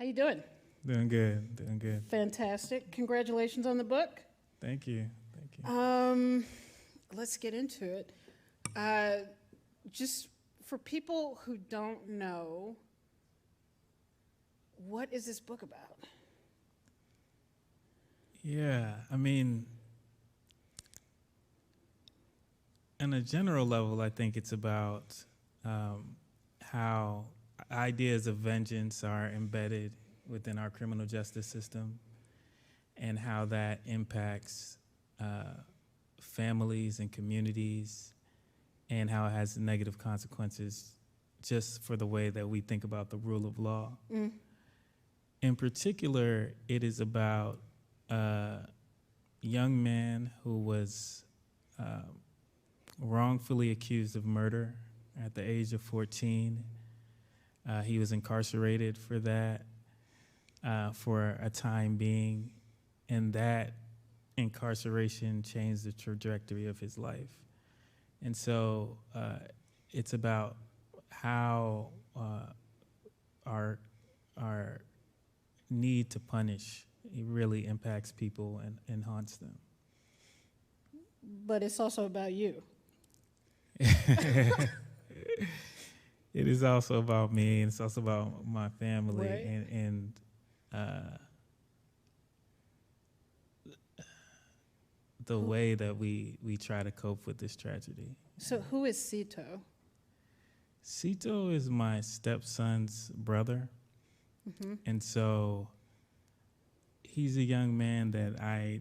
How you doing? Doing good, doing good. Fantastic. Congratulations on the book. Thank you, thank you. Let's get into it. Just for people who don't know, what is this book about? Yeah, I mean, on a general level, I think it's about how ideas of vengeance are embedded within our criminal justice system and how that impacts families and communities and how it has negative consequences just for the way that we think about the rule of law. In particular, it is about a young man who was wrongfully accused of murder at the age of 14. He was incarcerated for that for a time being, and that incarceration changed the trajectory of his life. And so it's about how our need to punish, it really impacts people and haunts them. But it's also about you. It is also about me, and it's also about my family, right. and the way that we try to cope with this tragedy. So who is Sito? Sito is my stepson's brother, and so he's a young man that I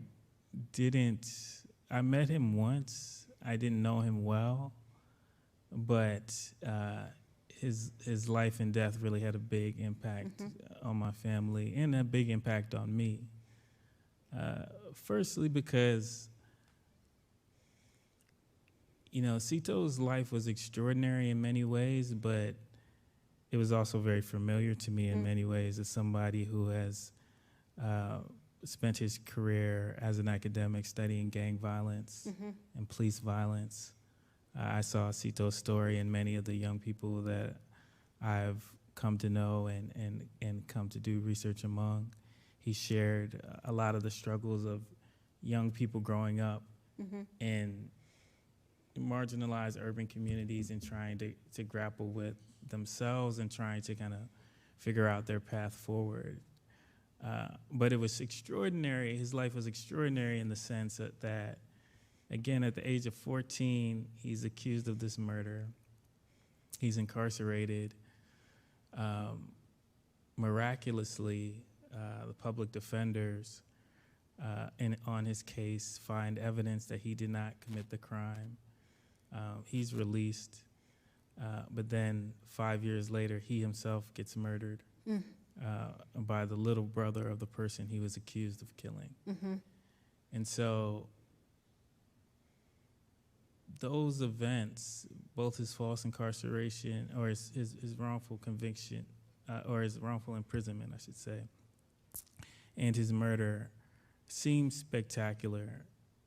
met him once. I didn't know him well, but his life and death really had a big impact on my family and a big impact on me. Firstly, because Sito's life was extraordinary in many ways, but it was also very familiar to me in many ways as somebody who has spent his career as an academic studying gang violence and police violence. I saw Sito's story in many of the young people that I've come to know and come to do research among. He shared a lot of the struggles of young people growing up in marginalized urban communities and trying to grapple with themselves and trying to kind of figure out their path forward. But it was extraordinary. His life was extraordinary in the sense that again, at the age of 14, he's accused of this murder. He's incarcerated. Miraculously, the public defenders on his case find evidence that he did not commit the crime. He's released, but then 5 years later, he himself gets murdered by the little brother of the person he was accused of killing. And so those events, both his false incarceration or his wrongful conviction, or his wrongful imprisonment, I should say, and his murder seem spectacular,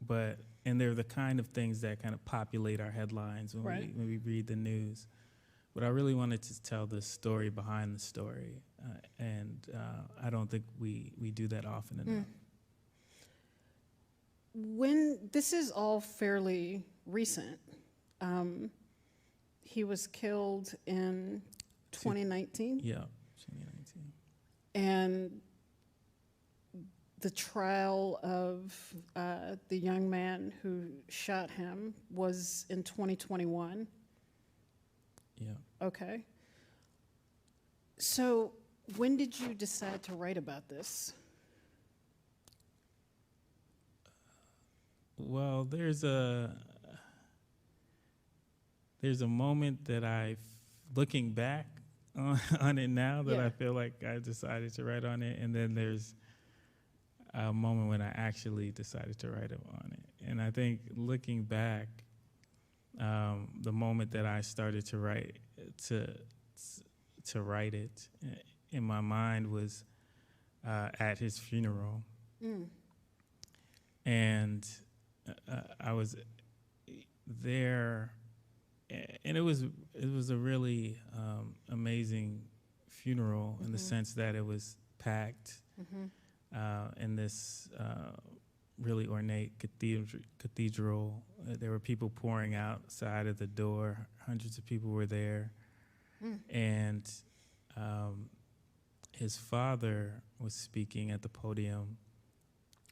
and they're the kind of things that kind of populate our headlines when we read the news. But I really wanted to tell the story behind the story, and I don't think we do that often enough. When this is all fairly recent, he was killed in 2019. Yeah, 2019. And the trial of the young man who shot him was in 2021. Yeah. Okay. So when did you decide to write about this? Well, there's a moment that looking back on it now, that I feel like I decided to write on it, and then there's a moment when I actually decided to write on it. And I think looking back, the moment that I started to write it in my mind was at his funeral, and I was there, and it was a really amazing funeral in the sense that it was packed in this really ornate cathedral. There were people pouring outside of the door. Hundreds of people were there. And his father was speaking at the podium,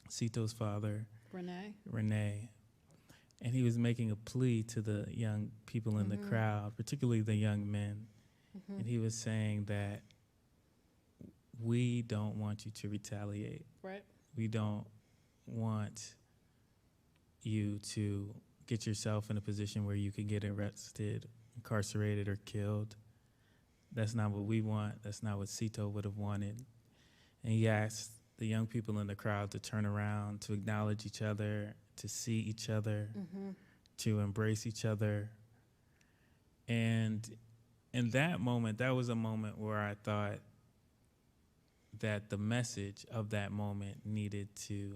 Sito's father, Renee. And he was making a plea to the young people in the crowd, particularly the young men. And he was saying that we don't want you to retaliate. Right. We don't want you to get yourself in a position where you can get arrested, incarcerated, or killed. That's not what we want. That's not what Sito would have wanted. And he asked the young people in the crowd to turn around, to acknowledge each other, to see each other, to embrace each other. And in that moment, that was a moment where I thought that the message of that moment needed to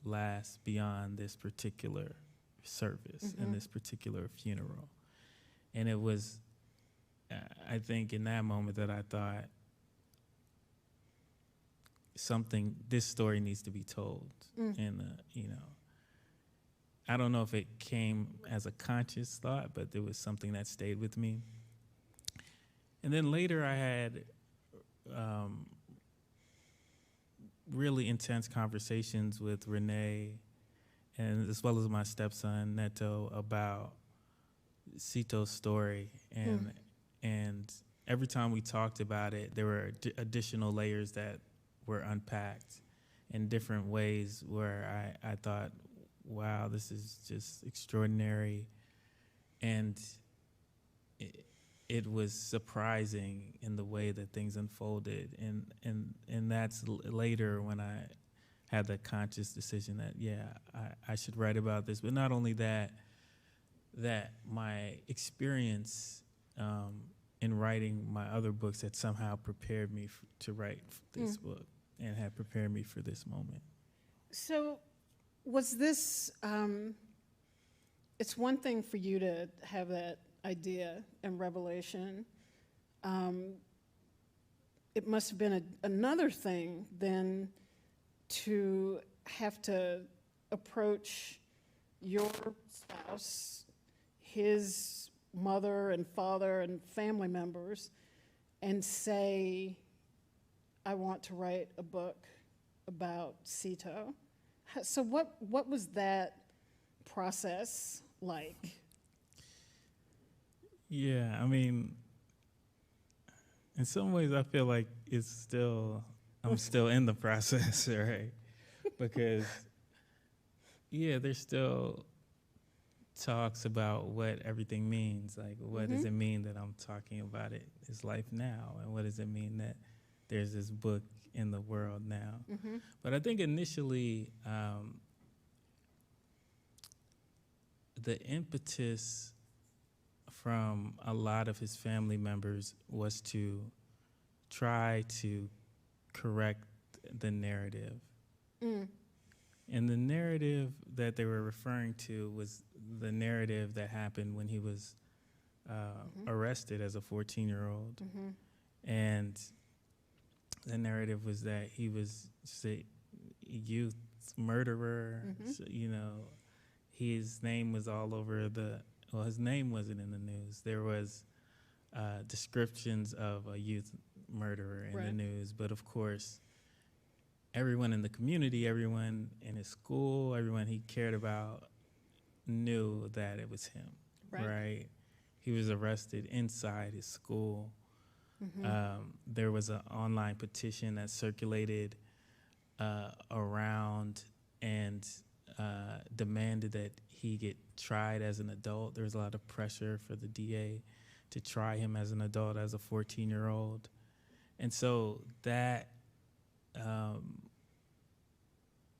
last beyond this particular service and this particular funeral. And it was, I think, in that moment that I thought this story needs to be told. And, I don't know if it came as a conscious thought, but it was something that stayed with me. And then later I had really intense conversations with Renee, and as well as my stepson Neto, about Sito's story. And every time we talked about it, there were additional layers that were unpacked in different ways where I thought, wow, this is just extraordinary. And it was surprising in the way that things unfolded. And that's later when I had the conscious decision that, I should write about this. But not only that my experience in writing my other books had somehow prepared me to write this book and had prepared me for this moment. So was this, it's one thing for you to have that idea and revelation. It must have been another thing then to have to approach your spouse, his mother and father and family members, and say, I want to write a book about Sito. So what was that process like? Yeah, I mean, in some ways I feel like I'm still in the process, right? Because, there's still talks about what everything means. Like, what does it mean that I'm talking about his life now? And what does it mean that there's this book in the world now? But I think initially, the impetus from a lot of his family members was to try to correct the narrative. And the narrative that they were referring to was the narrative that happened when he was arrested as a 14-year-old. And the narrative was that he was just a youth murderer. So, his name was all over his name wasn't in the news. There was descriptions of a youth murderer in the news, but of course, everyone in the community, everyone in his school, everyone he cared about knew that it was him, right? He was arrested inside his school. There was an online petition that circulated around and demanded that he get tried as an adult. There was a lot of pressure for the DA to try him as an adult, as a 14-year-old. And so that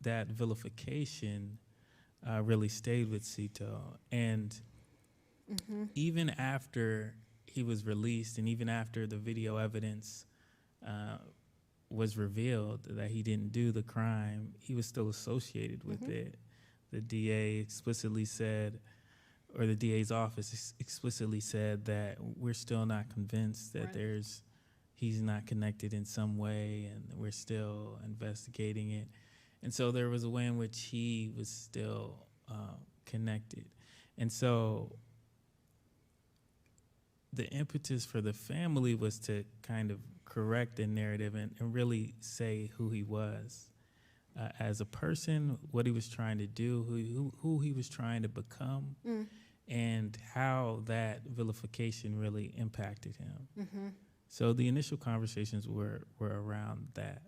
vilification really stayed with Sito. And even after he was released, and even after the video evidence was revealed that he didn't do the crime, he was still associated with it. The DA explicitly said, or the DA's office explicitly said, that we're still not convinced that he's not connected in some way, and we're still investigating it. And so there was a way in which he was still connected. And so the impetus for the family was to kind of correct the narrative and really say who he was as a person, what he was trying to do, who he was trying to become, and how that vilification really impacted him. Mm-hmm. So the initial conversations were around that.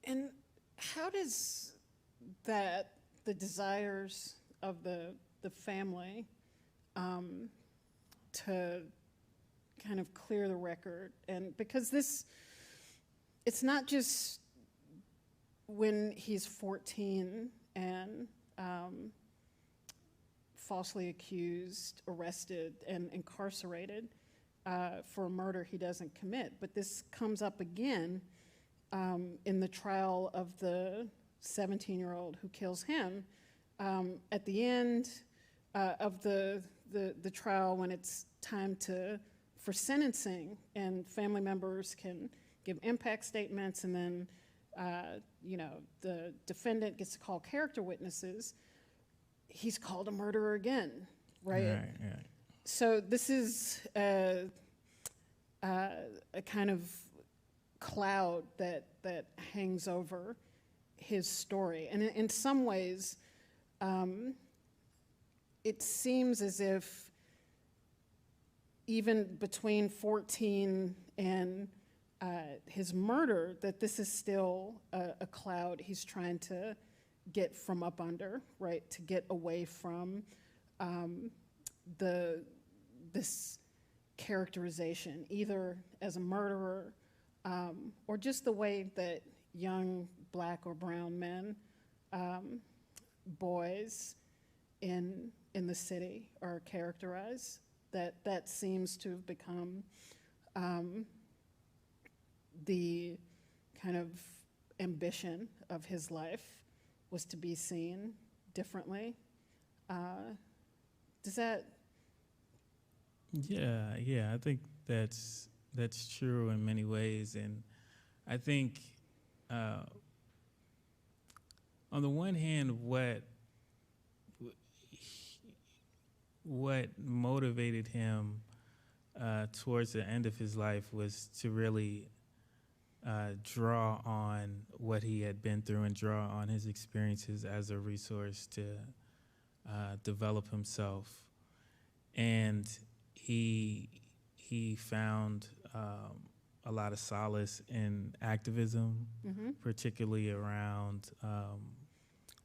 And how does that, the desires of the family to kind of clear the record, and because it's not just when he's 14 and falsely accused, arrested, and incarcerated for a murder he doesn't commit, but this comes up again in the trial of the 17-year-old who kills him. At the end of the trial, when it's time for sentencing, and family members can give impact statements, and then the defendant gets to call character witnesses, he's called a murderer again, right? Right. So this is a kind of cloud that hangs over his story. And in some ways, it seems as if even between 14 and his murder, that this is still a cloud he's trying to get from up under, right? To get away from this characterization, either as a murderer or just the way that young black or brown men, boys in the city are characterized. That seems to have become the kind of ambition of his life, was to be seen differently. Does that? Yeah, I think that's true in many ways, and I think on the one hand, what motivated him towards the end of his life was to really draw on what he had been through and draw on his experiences as a resource to develop himself. And he found a lot of solace in activism, Mm-hmm. particularly around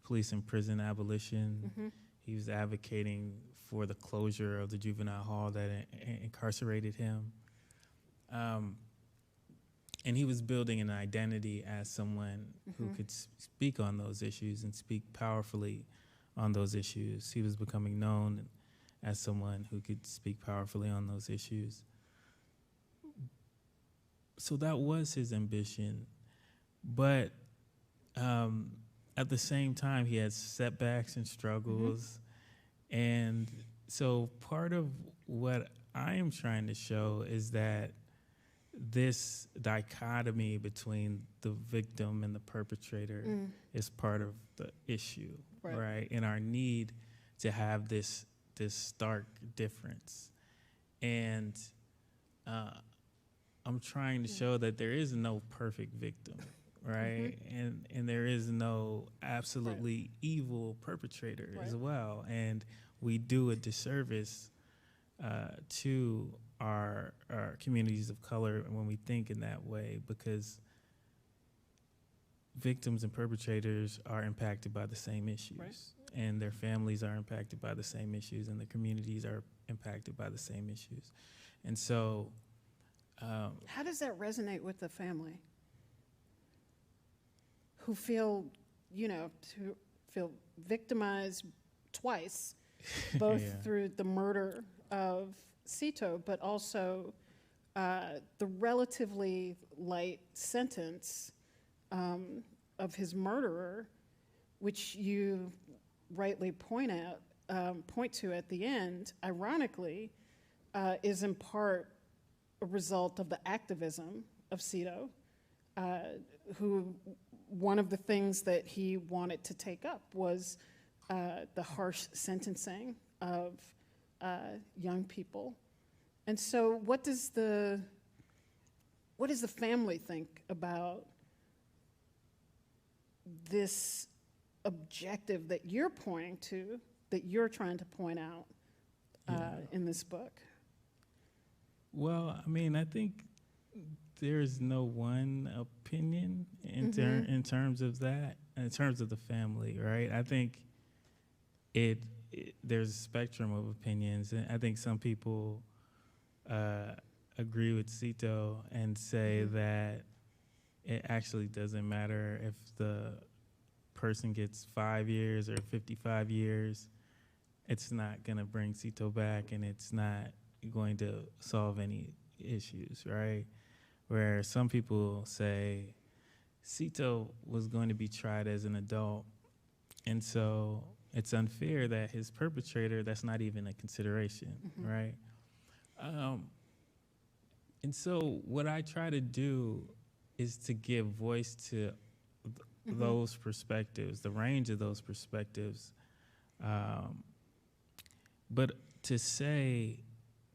police and prison abolition. Mm-hmm. He was advocating for the closure of the juvenile hall that incarcerated him. And he was building an identity as someone who could speak on those issues and speak powerfully on those issues. He was becoming known as someone who could speak powerfully on those issues. So that was his ambition. But at the same time, he had setbacks and struggles. And so part of what I am trying to show is that this dichotomy between the victim and the perpetrator is part of the issue, right? And our need to have this stark difference. And I'm trying to show that there is no perfect victim, right? And there is no absolutely evil perpetrator as well. And we do a disservice to our communities of color when we think in that way, because victims and perpetrators are impacted by the same issues, and their families are impacted by the same issues, and the communities are impacted by the same issues. And so how does that resonate with the family who feel victimized twice, both through the murder of Sito, but also the relatively light sentence of his murderer, which you rightly point to at the end, ironically, is in part a result of the activism of Sito, who one of the things that he wanted to take up was the harsh sentencing of young people. And so what does the family think about this objective that you're pointing to, that you're trying to point out in this book? Well, I mean, I think there's no one opinion in terms of that, in terms of the family, right? I think there's a spectrum of opinions, and I think some people agree with Sito and say that it actually doesn't matter if the person gets 5 years or 55 years. It's not going to bring Sito back, and it's not going to solve any issues, right? Where some people say Sito was going to be tried as an adult, and so it's unfair that his perpetrator, that's not even a consideration, right? And so what I try to do is to give voice to those perspectives, the range of those perspectives, but to say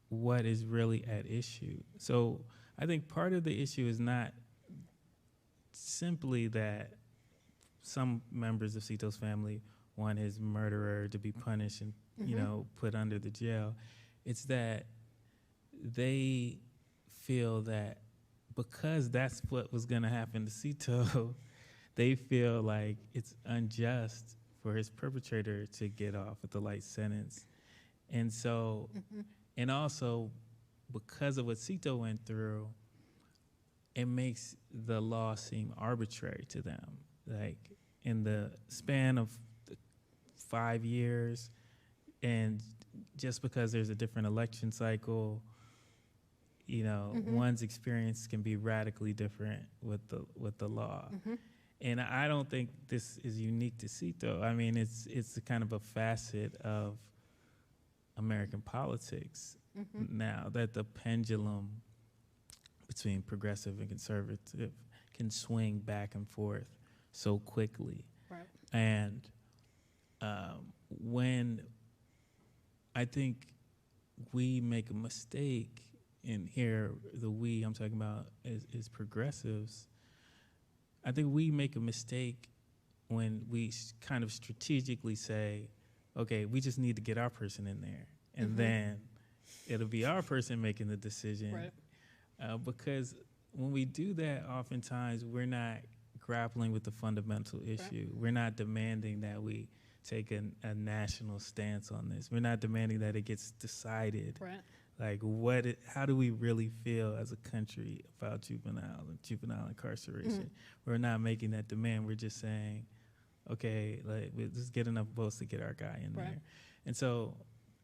what is really at issue. So I think part of the issue is not simply that some members of Sito's family want his murderer to be punished and put under the jail. It's that they feel that because that's what was going to happen to Sito, they feel like it's unjust for his perpetrator to get off with a light sentence. And so, and also because of what Sito went through, it makes the law seem arbitrary to them. Like in the span of 5 years, and just because there's a different election cycle, one's experience can be radically different with the law. And I don't think this is unique to Sito. I mean, it's a kind of a facet of American politics now, that the pendulum between progressive and conservative can swing back and forth so quickly. Right. And when I think we make a mistake, and here the we I'm talking about is progressives, I think we make a mistake when we kind of strategically say, okay, we just need to get our person in there, and then it'll be our person making the decision. Right. Because when we do that, oftentimes we're not grappling with the fundamental issue. Right. We're not demanding that we take a national stance on this. We're not demanding that it gets decided. Right. Like, how do we really feel as a country about juvenile incarceration? We're not making that demand. We're just saying, okay, let's get enough votes to get our guy in there. And so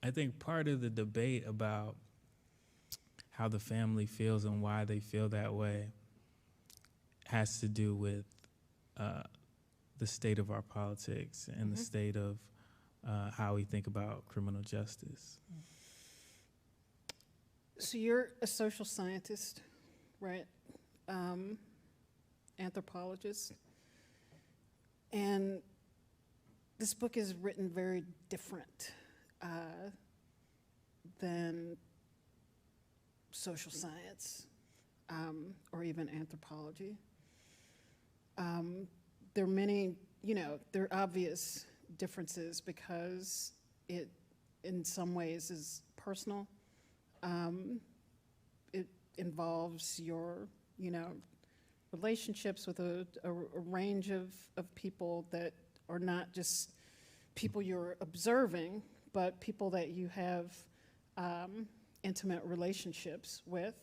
I think part of the debate about how the family feels and why they feel that way has to do with the state of our politics and the state of how we think about criminal justice. So you're a social scientist, right? Anthropologist. And this book is written very different than social science or even anthropology. There are many, there are obvious differences because it, in some ways, is personal. It involves your, relationships with a range of people that are not just people you're observing, but people that you have intimate relationships with.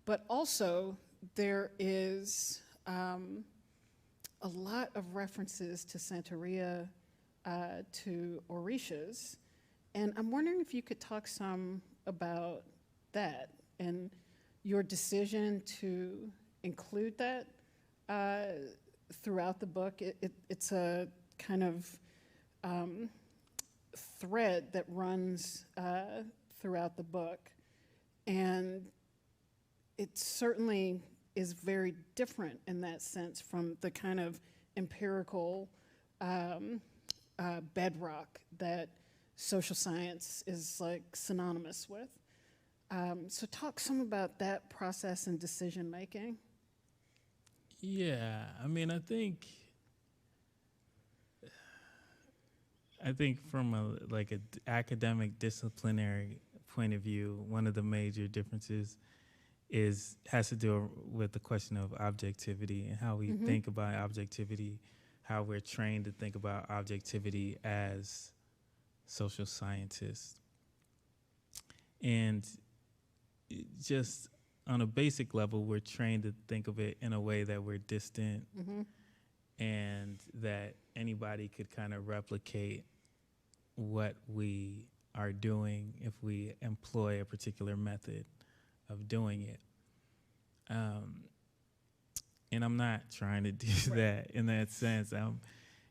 But also, there is a lot of references to Santeria, to Orishas, and I'm wondering if you could talk some about that and your decision to include that throughout the book. It's a kind of thread that runs throughout the book. And it certainly is very different in that sense from the kind of empirical bedrock that social science is like synonymous with. So talk some about that process and decision making. Yeah, I mean, I think from a academic disciplinary point of view, one of the major differences has to do with the question of objectivity and how we think about objectivity, how we're trained to think about objectivity as social scientists. And just on a basic level, we're trained to think of it in a way that we're distant and that anybody could kind of replicate what we are doing if we employ a particular method of doing it. And I'm not trying to do that in that sense.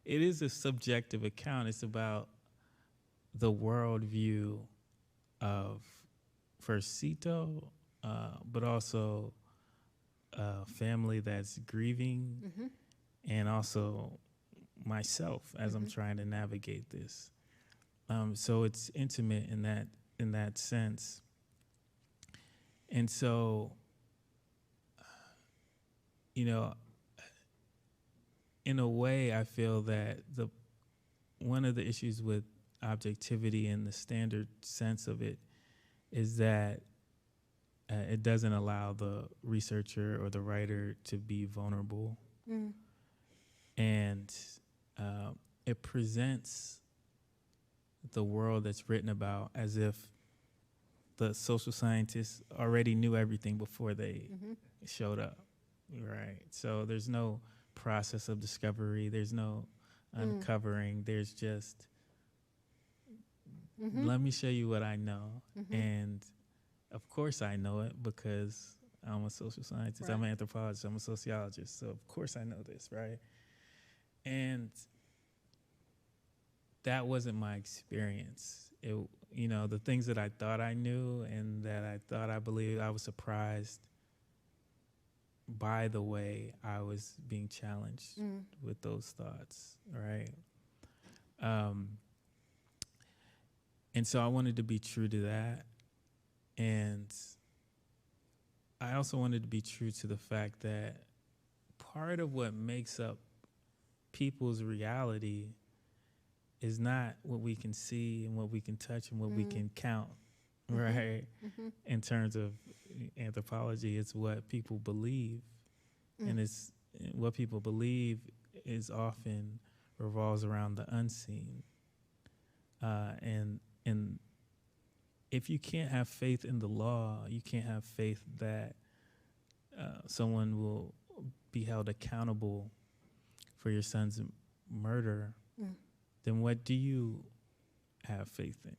It is a subjective account. It's about the worldview of first Sito, but also a family that's grieving, and also myself as I'm trying to navigate this. So it's intimate in that sense. And so, in a way, I feel that one of the issues with objectivity in the standard sense of it is that it doesn't allow the researcher or the writer to be vulnerable. And it presents the world that's written about as if the social scientists already knew everything before they showed up, right? So there's no process of discovery. There's no uncovering. There's just, let me show you what I know. And of course I know it because I'm a social scientist. Right. I'm an anthropologist. I'm a sociologist. So of course I know this, right? And that wasn't my experience. The things that I thought I knew and that I thought I believed, I was surprised by the way I was being challenged with those thoughts, right? And so I wanted to be true to that. And I also wanted to be true to the fact that part of what makes up people's reality is not what we can see and what we can touch and what we can count, right? In terms of anthropology, it's what people believe. And it's what people believe is often revolves around the unseen. And if you can't have faith in the law, you can't have faith that someone will be held accountable for your son's murder, then what do you have faith in?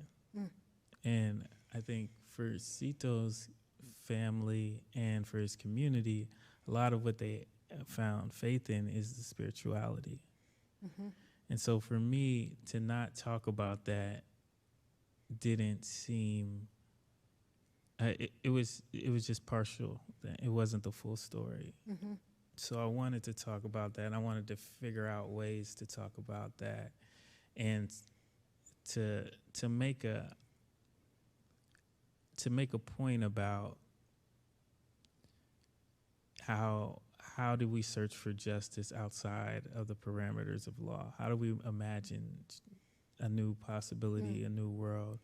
And I think for Sito's family and for his community, a lot of what they found faith in is the spirituality. And so for me to not talk about that didn't seem, it was just partial. It wasn't the full story. So I wanted to talk about that, and I wanted to figure out ways to talk about that, and to make a point about how do we search for justice outside of the parameters of law? How do we imagine a new possibility, a new world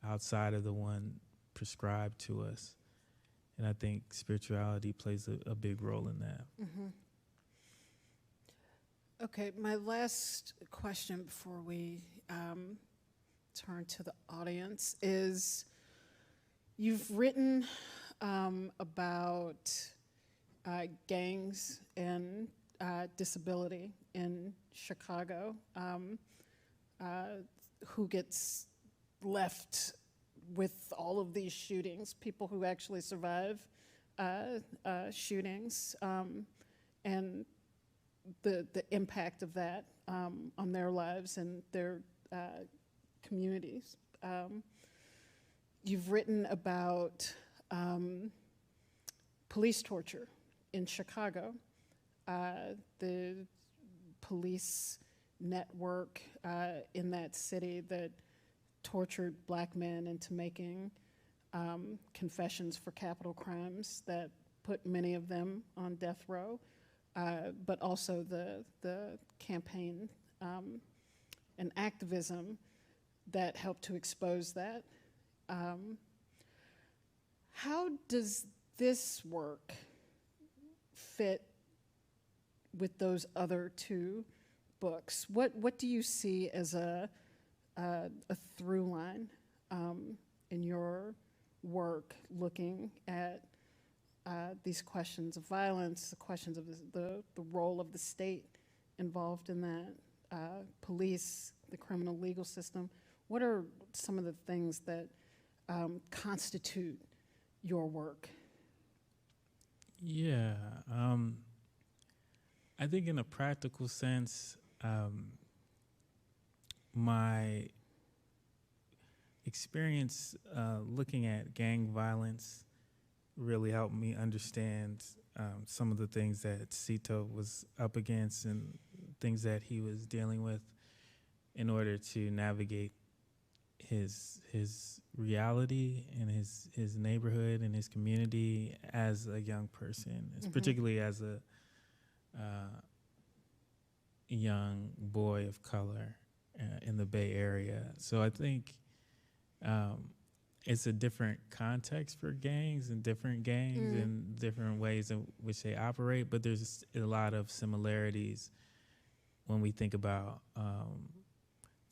outside of the one prescribed to us? And I think spirituality plays a big role in that. Okay, my last question before we turn to the audience is, you've written about gangs and disability in Chicago, who gets left with all of these shootings, people who actually survive shootings, and the impact of that on their lives and their communities. You've written about police torture in Chicago. The police network in that city that tortured black men into making confessions for capital crimes that put many of them on death row, but also the campaign and activism that helped to expose that. How does this work fit with those other two books? What do you see as a through line in your work looking at these questions of violence, the questions of the role of the state involved in that, police, the criminal legal system? What are some of the things that constitute your work? Yeah, I think in a practical sense, my experience looking at gang violence really helped me understand some of the things that Sito was up against and things that he was dealing with in order to navigate his reality and his neighborhood and his community as a young person, particularly as a young boy of color in the Bay Area. So I think it's a different context for gangs and different ways in which they operate, but there's a lot of similarities when we think about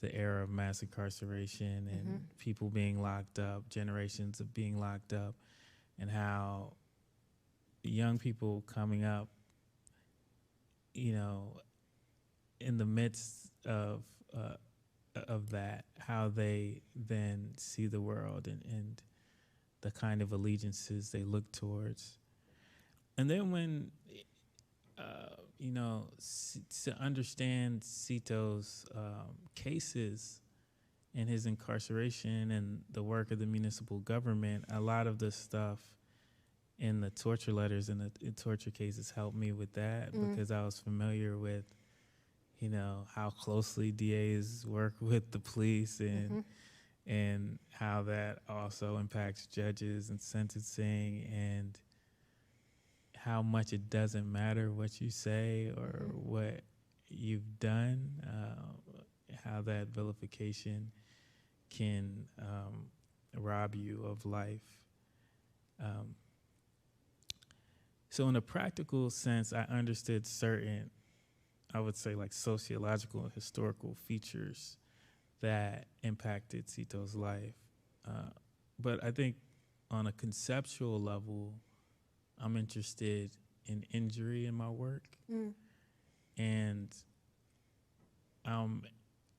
the era of mass incarceration and people being locked up, generations of being locked up, and how young people coming up, you know, in the midst of that, how they then see the world and the kind of allegiances they look towards. And then when, to understand Sito's cases and his incarceration and the work of the municipal government, a lot of the stuff in the torture letters and the torture cases helped me with that because I was familiar with, you know, how closely DAs work with the police and how that also impacts judges and sentencing, and how much it doesn't matter what you say or what you've done, how that vilification can rob you of life. So in a practical sense, I understood certain, I would say, like sociological and historical features that impacted Sito's life. But I think on a conceptual level, I'm interested in injury in my work. And I'm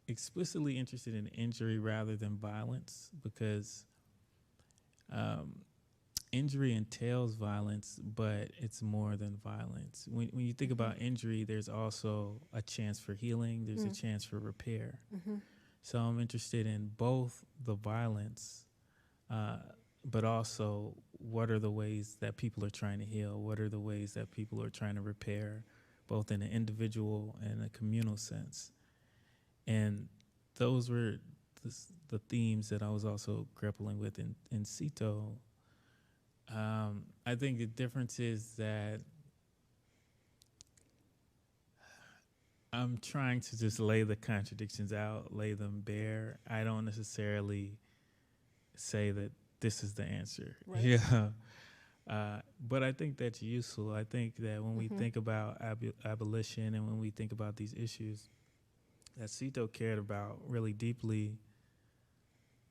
explicitly interested in injury rather than violence because injury entails violence, but it's more than violence. When you think about injury, there's also a chance for healing, there's a chance for repair. So I'm interested in both the violence, but also what are the ways that people are trying to heal? What are the ways that people are trying to repair, both in an individual and a communal sense? And those were the themes that I was also grappling with in Sito. I think the difference is that I'm trying to just lay the contradictions out, lay them bare. I don't necessarily say that this is the answer. Right. Yeah. But I think that's useful. I think that when we think about abolition and when we think about these issues that Sito cared about really deeply,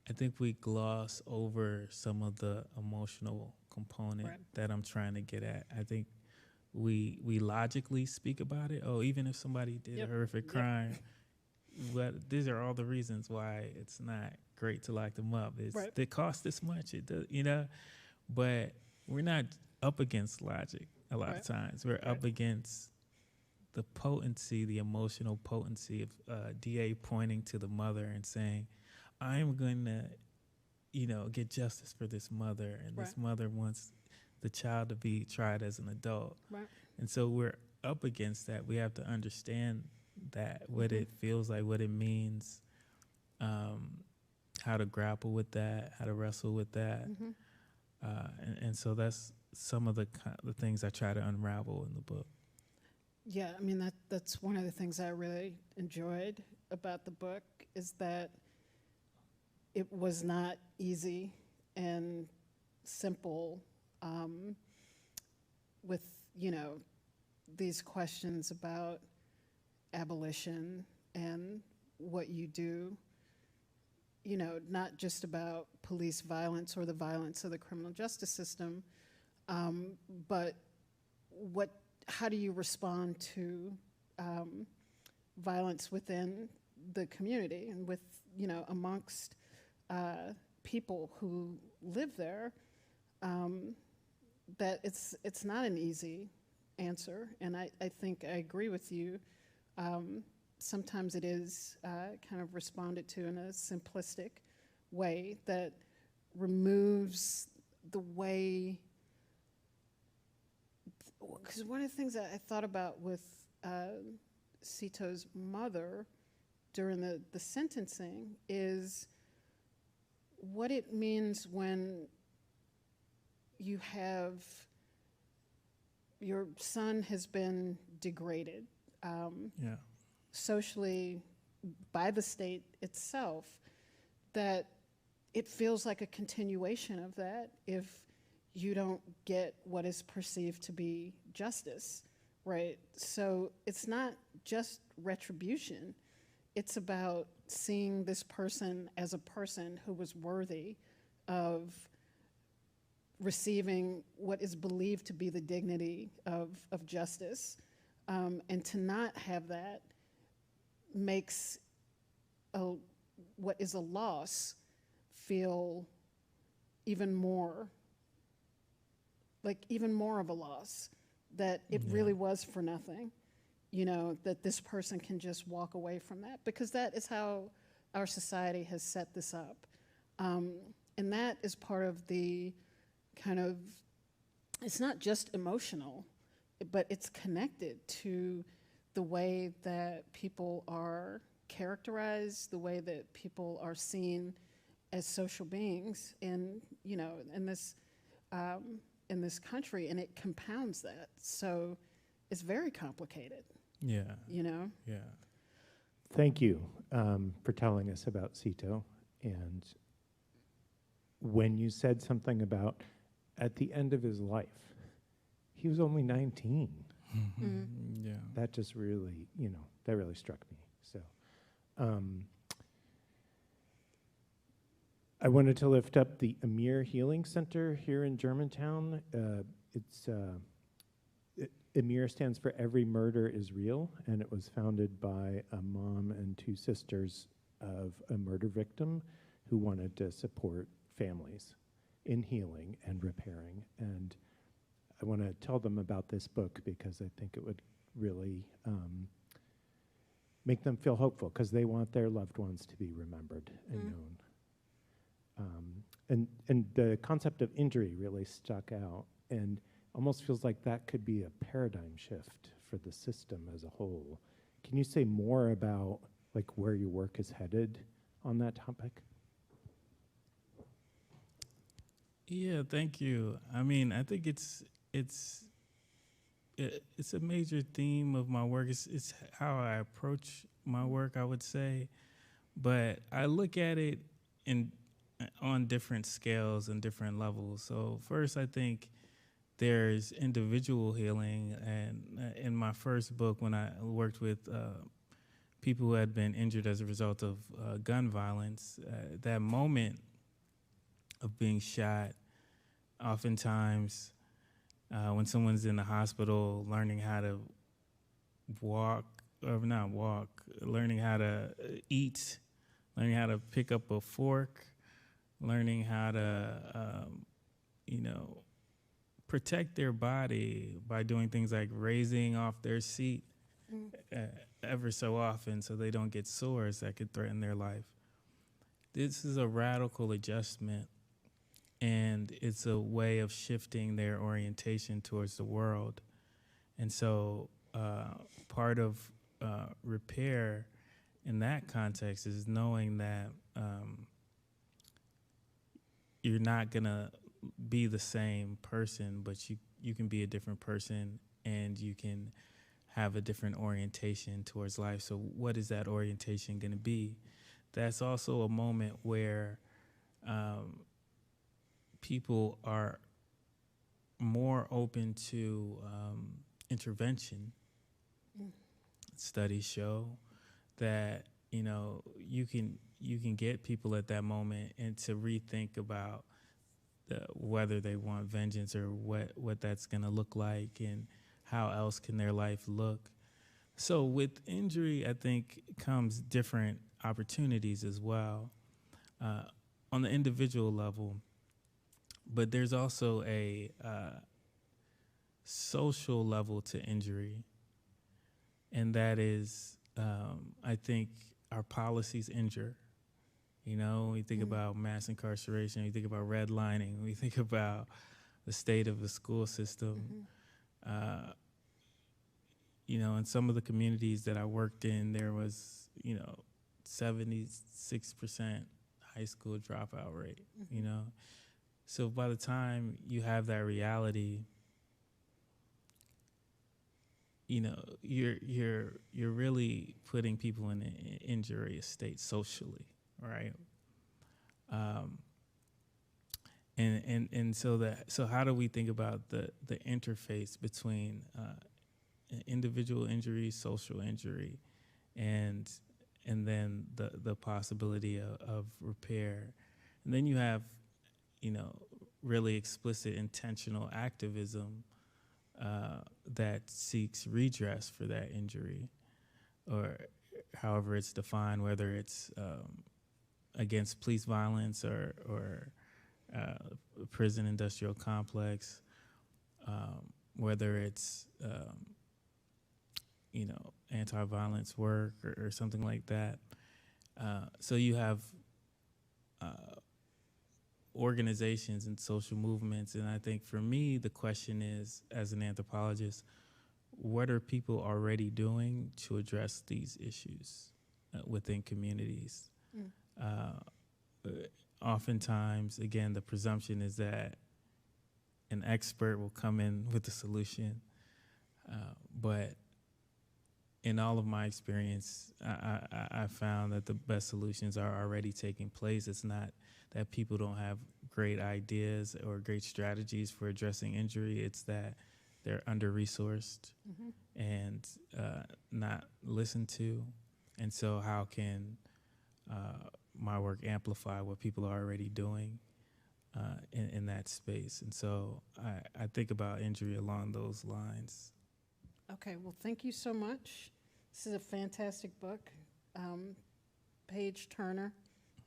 I think we gloss over some of the emotional component that I'm trying to get at. I think we logically speak about it. Oh, even if somebody did a horrific crime, but these are all the reasons why it's not great to lock them up. It costs this much. It does, you know, but we're not up against logic a lot of times. We're up against the potency, the emotional potency of DA pointing to the mother and saying, I'm going to, you know, get justice for this mother, and this mother wants the child to be tried as an adult. Right. And so we're up against that. We have to understand that, what it feels like, what it means, how to grapple with that, how to wrestle with that. And so that's some of the things I try to unravel in the book. Yeah, I mean, that's one of the things I really enjoyed about the book, is that it was not easy and simple with, these questions about abolition and what you do, not just about police violence or the violence of the criminal justice system, but how do you respond to violence within the community and with, amongst people who live there, that it's not an easy answer. And I think I agree with you. Sometimes it is kind of responded to in a simplistic way that removes the way, because one of the things that I thought about with Sito's mother during the sentencing is what it means when you have, your son has been degraded socially by the state itself, that it feels like a continuation of that if you don't get what is perceived to be justice, right? So it's not just retribution. It's about seeing this person as a person who was worthy of receiving what is believed to be the dignity of justice. And to not have that makes what is a loss feel even more of a loss, that it really was for nothing, that this person can just walk away from that, because that is how our society has set this up. And that is part of the kind of, it's not just emotional, but it's connected to the way that people are characterized, the way that people are seen as social beings in this country, and it compounds that. So it's very complicated. Yeah. Yeah. Thank you for telling us about Sito. And when you said something about at the end of his life, he was only 19. Yeah. That just really, that really struck me. So I wanted to lift up the Amir Healing Center here in Germantown. Amir stands for Every Murder is Real, and it was founded by a mom and two sisters of a murder victim who wanted to support families in healing and repairing. And I want to tell them about this book because I think it would really make them feel hopeful, because they want their loved ones to be remembered and known. And the concept of injury really stuck out, and almost feels like that could be a paradigm shift for the system as a whole. Can you say more about where your work is headed on that topic? Yeah, thank you. I mean, I think it's a major theme of my work. It's how I approach my work, I would say. But I look at it on different scales and different levels. So first, I think there's individual healing. And in my first book, when I worked with people who had been injured as a result of gun violence, that moment of being shot, oftentimes when someone's in the hospital learning how to learning how to eat, learning how to pick up a fork, learning how to, protect their body by doing things like raising off their seat ever so often so they don't get sores that could threaten their life. This is a radical adjustment and it's a way of shifting their orientation towards the world. And so part of repair in that context is knowing that you're not going to be the same person, but you can be a different person, and you can have a different orientation towards life. So what is that orientation going to be? That's also a moment where people are more open to intervention. Studies show that you can get people at that moment and to rethink about whether they want vengeance or what that's going to look like and how else can their life look. So with injury, I think comes different opportunities as well on the individual level, but there's also a social level to injury, and that is, I think, our policies injure. We think about mass incarceration, we think about redlining, we think about the state of the school system. In some of the communities that I worked in, there was, 76% high school dropout rate, So by the time you have that reality, you're really putting people in an injurious state socially, right? So how do we think about the interface between individual injury, social injury, and then the possibility of repair? And then you have, really explicit intentional activism that seeks redress for that injury, or however it's defined, whether it's against police violence or prison industrial complex, whether it's anti-violence work or something like that. So you have organizations and social movements, and I think for me the question is, as an anthropologist, what are people already doing to address these issues within communities? Oftentimes, again, the presumption is that an expert will come in with the solution, but in all of my experience, I found that the best solutions are already taking place. It's not that people don't have great ideas or great strategies for addressing injury. It's that they're under-resourced and not listened to. And so how can my work amplify what people are already doing in that space? And so I think about injury along those lines. Okay, well, thank you so much. This is a fantastic book. Page Turner.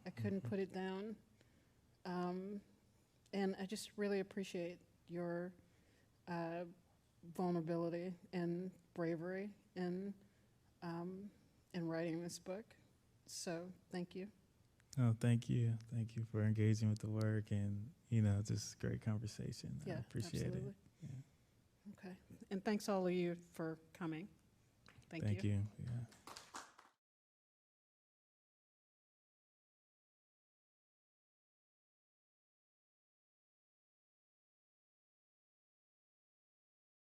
I couldn't put it down. And I just really appreciate your vulnerability and bravery in writing this book. So thank you. Oh, thank you. Thank you for engaging with the work and, just great conversation. Yeah, I appreciate absolutely. it. Yeah. Okay. And thanks all of you for coming. Thank you. Thank you. Yeah.